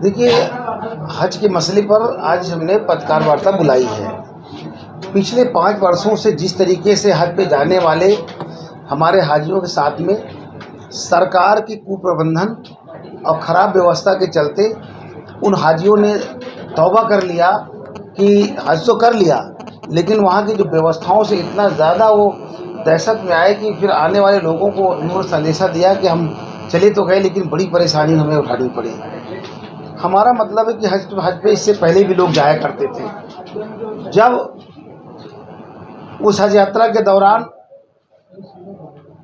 देखिए, हज के मसले पर आज हमने पत्रकार वार्ता बुलाई है। पिछले 5 वर्षों से जिस तरीके से हज पे जाने वाले हमारे हाजियों के साथ में सरकार की कुप्रबंधन और ख़राब व्यवस्था के चलते उन हाजियों ने तौबा कर लिया कि हज तो कर लिया, लेकिन वहाँ की जो व्यवस्थाओं से इतना ज़्यादा वो दहशत में आए कि फिर आने वाले लोगों को उन्होंने संदेशा दिया कि हम चले तो गए, लेकिन बड़ी परेशानी हमें उठानी पड़ी। हमारा मतलब है कि हज पे इससे पहले भी लोग जाया करते थे। जब उस हज यात्रा के दौरान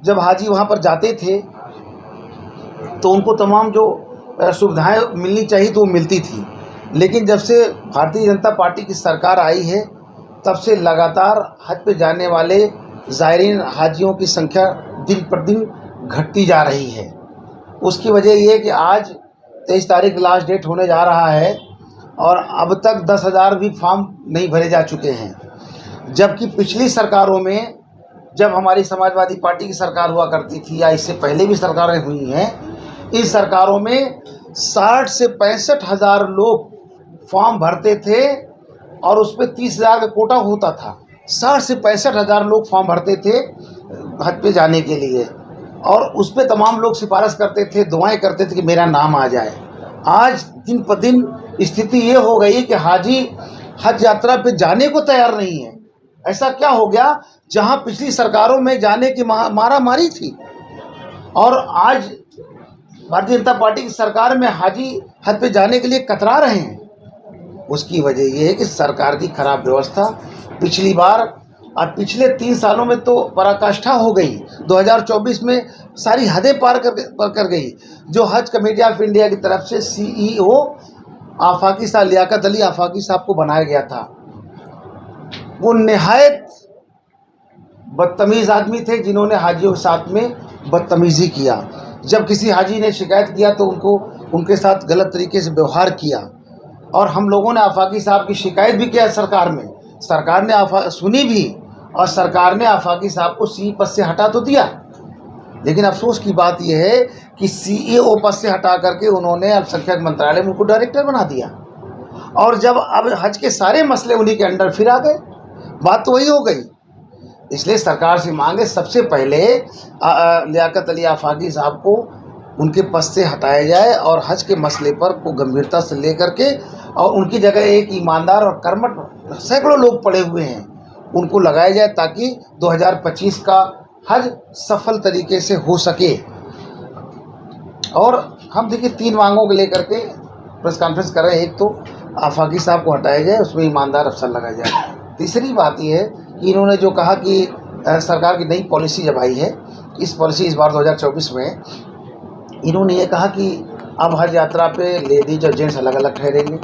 जब हाजी वहाँ पर जाते थे तो उनको तमाम जो सुविधाएं मिलनी चाहिए तो वो मिलती थी, लेकिन जब से भारतीय जनता पार्टी की सरकार आई है तब से लगातार हज पे जाने वाले ज़ायरीन हाजियों की संख्या दिन पर दिन घटती जा रही है। उसकी वजह ये है कि आज 23 तारीख लास्ट डेट होने जा रहा है और अब तक 10,000 भी फॉर्म नहीं भरे जा चुके हैं। जबकि पिछली सरकारों में, जब हमारी समाजवादी पार्टी की सरकार हुआ करती थी या इससे पहले भी सरकारें हुई हैं, इस सरकारों में 60 से 65 हज़ार लोग फॉर्म भरते थे और उस पर 30,000 का कोटा होता था। 60 से 65 हज़ार लोग फॉर्म भरते थे हज पे जाने के लिए और उस पर तमाम लोग सिफारिश करते थे, दुआएं करते थे कि मेरा नाम आ जाए। आज दिन पर दिन स्थिति ये हो गई कि हाजी हज यात्रा पे जाने को तैयार नहीं है। ऐसा क्या हो गया जहां पिछली सरकारों में जाने की मारा मारी थी और आज भारतीय जनता पार्टी की सरकार में हाजी हज पे जाने के लिए कतरा रहे हैं। उसकी वजह यह है कि सरकार की खराब व्यवस्था पिछली बार और पिछले 3 सालों में तो पराकाष्ठा हो गई। 2024 में सारी हदें पार कर गई। जो हज कमेटी ऑफ इंडिया की तरफ से CEO आफाकी साहब लियाकत अली आफाकी साहब को बनाया गया था, वो निहायत बदतमीज़ आदमी थे जिन्होंने हाजियों के साथ में बदतमीज़ी किया। जब किसी हाजी ने शिकायत किया तो उनके साथ गलत तरीके से व्यवहार किया और हम लोगों ने आफाकी साहब की शिकायत भी किया सरकार में। सरकार ने सुनी भी और सरकार ने आफाकी साहब को CEO पद से हटा तो दिया, लेकिन अफसोस की बात यह है कि CEO पद से हटा करके उन्होंने अल्पसंख्यक मंत्रालय में उनको डायरेक्टर बना दिया और जब अब हज के सारे मसले उन्हीं के अंडर फिर आ गए, बात तो वही हो गई। इसलिए सरकार से मांगे सबसे पहले लियाकत अली आफाकी साहब को उनके पद से हटाया जाए और हज के मसले पर को गंभीरता से लेकर के और उनकी जगह एक ईमानदार और कर्मठ सैकड़ों लोग पड़े हुए हैं उनको लगाया जाए ताकि 2025 का हज सफल तरीके से हो सके। और हम देखिए 3 मांगों को लेकर के प्रेस कॉन्फ्रेंस कर रहे हैं। एक तो आफाकी साहब को हटाया जाए, उसमें ईमानदार अफसर लगाया जाए। तीसरी बात यह है कि इन्होंने जो कहा कि सरकार की नई पॉलिसी जब आई है, इस बार 2024 में इन्होंने ये कहा कि अब हज यात्रा पे लेडीज और जेंट्स अलग अलग ठहरेंगे।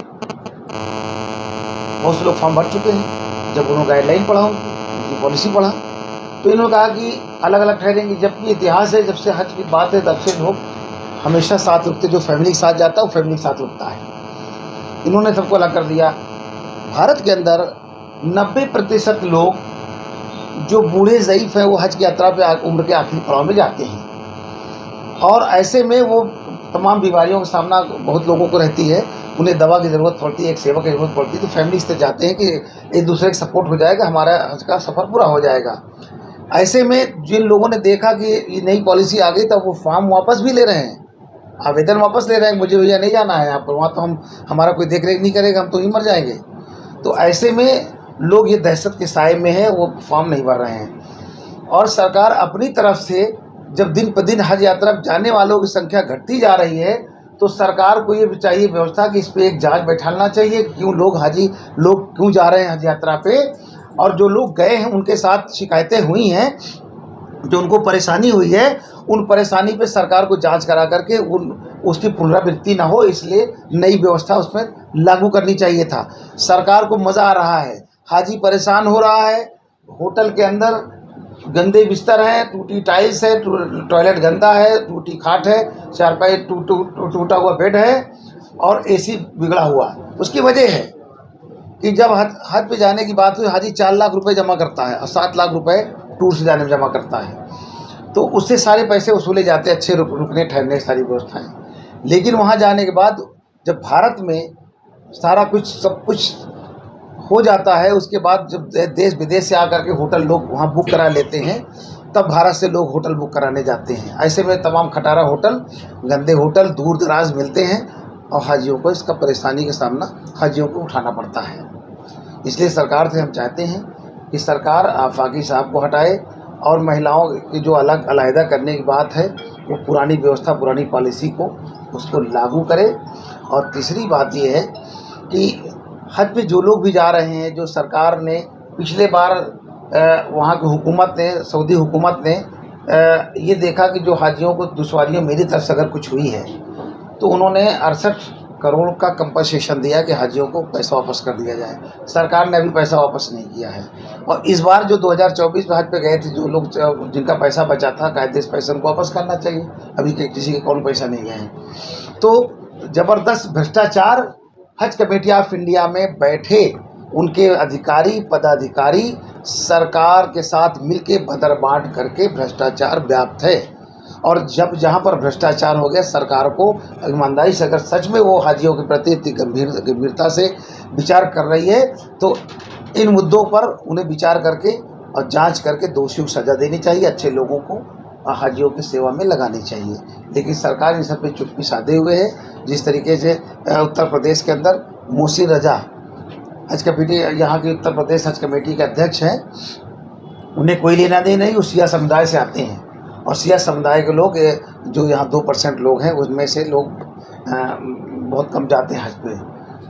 बहुत से लोग फॉर्म भर चुके हैं। जब उन्होंने गाइडलाइन पढ़ा, उनकी पॉलिसी पढ़ा, तो इन्होंने कहा कि अलग अलग ठहरेंगे। जबकि इतिहास है, जब से हज की बात है तब से लोग हमेशा साथ रुकते। जो फैमिली के साथ जाता है वो फैमिली के साथ रुकता है। इन्होंने सबको अलग कर दिया। भारत के अंदर 90% लोग जो बूढ़े ज़ईफ़ हैं वो हज की यात्रा पे उम्र के आखिरी पड़ाव में जाते हैं और ऐसे में वो तमाम बीमारियों का सामना बहुत लोगों को रहती है। उन्हें दवा की ज़रूरत पड़ती है, एक सेवा की ज़रूरत पड़ती है, तो फैमिली से जाते हैं कि एक दूसरे का सपोर्ट हो जाएगा, हमारा हज का सफ़र पूरा हो जाएगा। ऐसे में जिन लोगों ने देखा कि ये नई पॉलिसी आ गई तब वो फॉर्म वापस भी ले रहे हैं, आवेदन वापस ले रहे हैं। मुझे भैया नहीं जाना है यहाँ पर, वहाँ तो हमारा कोई देख रेख नहीं करेगा, हम तो ही मर जाएंगे। तो ऐसे में लोग ये दहशत के साए में है, वो फॉर्म नहीं भर रहे हैं। और सरकार अपनी तरफ से जब दिन पर दिन हज यात्रा जाने वालों की संख्या घटती जा रही है तो सरकार को ये चाहिए व्यवस्था कि इस पर एक जांच बैठाना चाहिए, क्यों लोग क्यों जा रहे हैं हज यात्रा पे, और जो लोग गए हैं उनके साथ शिकायतें हुई हैं, जो उनको परेशानी हुई है, उन परेशानी पे सरकार को जांच करा करके उसकी पुनरावृत्ति ना हो, इसलिए नई व्यवस्था उसमें लागू करनी चाहिए था। सरकार को मज़ा आ रहा है, हाजी परेशान हो रहा है। होटल के अंदर गंदे बिस्तर हैं, टूटी टाइल्स है, टॉयलेट गंदा है, टूटी खाट है, चारपाई टूटा हुआ बेड है और AC बिगड़ा हुआ है। उसकी वजह है कि जब हज पे जाने की बात हुई, हाजी 4 लाख रुपए जमा करता है और 7 लाख रुपए टूर से जाने में जमा करता है, तो उससे सारे पैसे वसूले जाते हैं, अच्छे रुकने ठहरने की सारी व्यवस्थाएँ। लेकिन वहाँ जाने के बाद जब भारत में सारा कुछ सब कुछ हो जाता है, उसके बाद जब देश विदेश से आकर के होटल लोग वहाँ बुक करा लेते हैं, तब भारत से लोग होटल बुक कराने जाते हैं। ऐसे में तमाम खटारा होटल, गंदे होटल दूर दराज मिलते हैं और हाजियों को इसका परेशानी का सामना हाजियों को उठाना पड़ता है। इसलिए सरकार से हम चाहते हैं कि सरकार आफाकी साहब को हटाए और महिलाओं की जो अलग अलहदा करने की बात है, वो पुरानी व्यवस्था, पुरानी पॉलिसी को उसको लागू करे। और तीसरी बात ये है कि हज पे जो लोग भी जा रहे हैं, जो सरकार ने पिछले बार वहाँ की हुकूमत ने, सऊदी हुकूमत ने ये देखा कि जो हाजियों को दुश्वारियों मेरी तरफ से अगर कुछ हुई है, तो उन्होंने 68 करोड़ का कंपनसेशन दिया कि हाजियों को पैसा वापस कर दिया जाए। सरकार ने अभी पैसा वापस नहीं किया है। और इस बार जो 2024 में हज पे गए थे, जो लोग जिनका पैसा बचा था, कायदे से पैसा उनको वापस करना चाहिए। अभी किसी के कौन पैसा नहीं गए हैं। तो ज़बरदस्त भ्रष्टाचार हज कमेटी ऑफ इंडिया में बैठे उनके अधिकारी पदाधिकारी सरकार के साथ मिलके बदर बांट करके भ्रष्टाचार व्याप्त है। और जब जहाँ पर भ्रष्टाचार हो गया, सरकार को ईमानदारी से अगर सच में वो हाजियों के प्रति इतनी गंभीरता से विचार कर रही है, तो इन मुद्दों पर उन्हें विचार करके और जांच करके दोषियों को सज़ा देनी चाहिए, अच्छे लोगों को हाजियों की सेवा में लगानी चाहिए। लेकिन सरकार इन सब पे चुप्पी साधे हुए है। जिस तरीके से उत्तर प्रदेश के अंदर मोहसिन रजा हज कमेटी, यहाँ की उत्तर प्रदेश हज कमेटी के अध्यक्ष हैं, उन्हें कोई लेना देना नहीं, वो सिया समुदाय से आते हैं। और सिया समुदाय के लोग, जो यहाँ 2% लोग हैं, उसमें से लोग बहुत कम जाते हैं हज पे,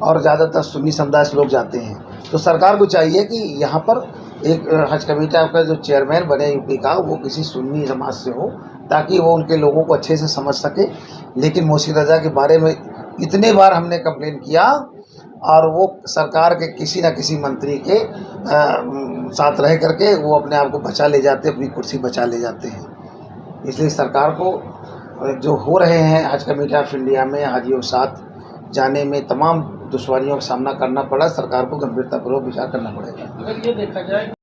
और ज़्यादातर सुन्नी समुदाय से लोग जाते हैं। तो सरकार को चाहिए कि यहाँ पर एक हज कमेटी का जो चेयरमैन बने यूपी का, वो किसी सुन्नी समाज से हो, ताकि वो उनके लोगों को अच्छे से समझ सके। लेकिन मोहसिन रजा के बारे में इतने बार हमने कंप्लेन किया, और वो सरकार के किसी न किसी मंत्री के साथ रह करके वो अपने आप को बचा ले जाते, अपनी कुर्सी बचा ले जाते हैं। इसलिए सरकार को जो हो रहे हैं हज कमेटी ऑफ इंडिया में हाजियों के साथ जाने में तमाम दुश्वारियों का सामना करना पड़ा, सरकार को गंभीरतापूर्वक विचार करना पड़ेगा। अगर ये देखा जाए